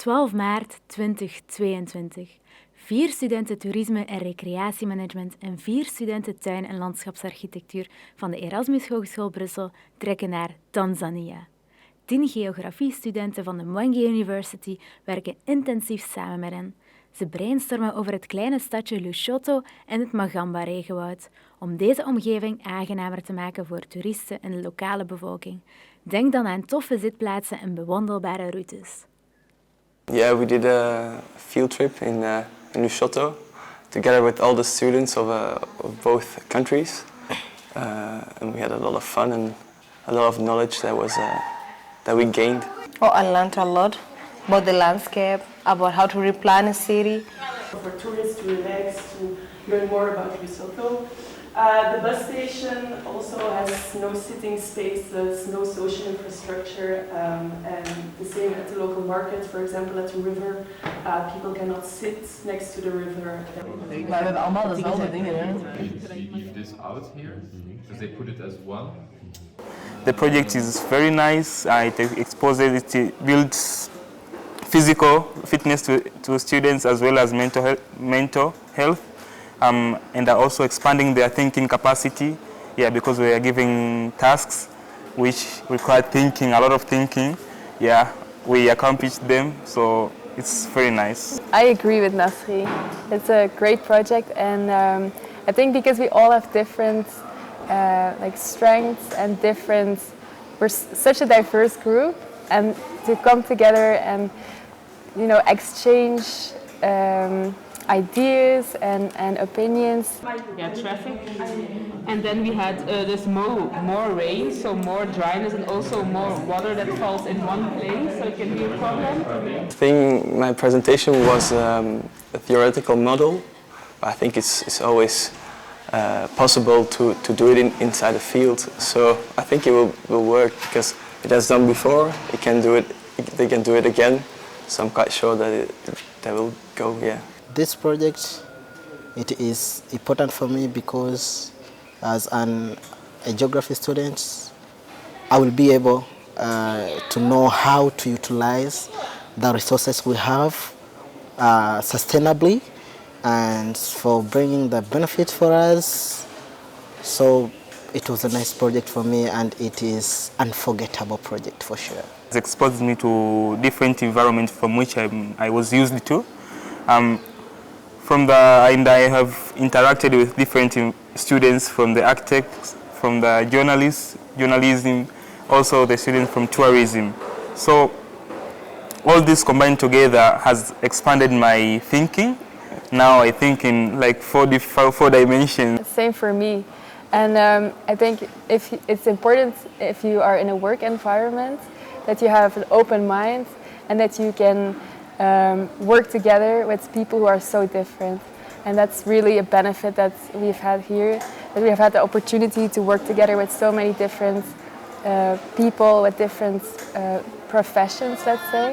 12 maart 2022. 4 studenten Toerisme en Recreatiemanagement en 4 studenten Tuin- en Landschapsarchitectuur van de Erasmus Hogeschool Brussel trekken naar Tanzania. 10 Geografie-studenten van de Mwenge University werken intensief samen met hen. Ze brainstormen over het kleine stadje Lushoto en het Magamba-regenwoud, om deze omgeving aangenamer te maken voor toeristen en de lokale bevolking. Denk dan aan toffe zitplaatsen en bewandelbare routes. Yeah, we did a field trip in Lushoto, together with all the students of both countries, and we had a lot of fun and a lot of knowledge that we gained. Oh, I learned a lot about the landscape, about how to replan a city. For tourists to relax, to learn more about Lesotho. The bus station also has no sitting spaces, no social infrastructure, and the same at the local market, for example at the river. People cannot sit next to the river. Maar we hebben allemaal dezelfde dingen, hè? We leave this out here, because they put it as one. The project is very nice. It exposes, it builds physical fitness to students as well as mental health. And are also expanding their thinking capacity, because we are giving tasks which require thinking, a lot of thinking. We accomplished them, so it's very nice. I agree with Nasri. It's a great project, and I think because we all have different strengths and we're such a diverse group, and to come together and exchange ideas and opinions. Traffic. And then we had this more rain, so more dryness and also more water that falls in one place, so it can be a problem. I think my presentation was a theoretical model. I think it's always possible to do it inside a field. So I think it will work because it has done before. They can do it again. So I'm quite sure that will go. This project, it is important for me because as a geography student, I will be able to know how to utilize the resources we have sustainably and for bringing the benefit for us. So it was a nice project for me, and it is an unforgettable project for sure. It exposed me to different environments from which I was used to. And I have interacted with different students, from the architects, from the journalism, also the students from tourism. So all this combined together has expanded my thinking. Now I think in like four dimensions. Same for me. And I think it's important if you are in a work environment that you have an open mind and that you can work together with people who are so different. And that's really a benefit that we've had here, that we have had the opportunity to work together with so many different people with different professions, let's say.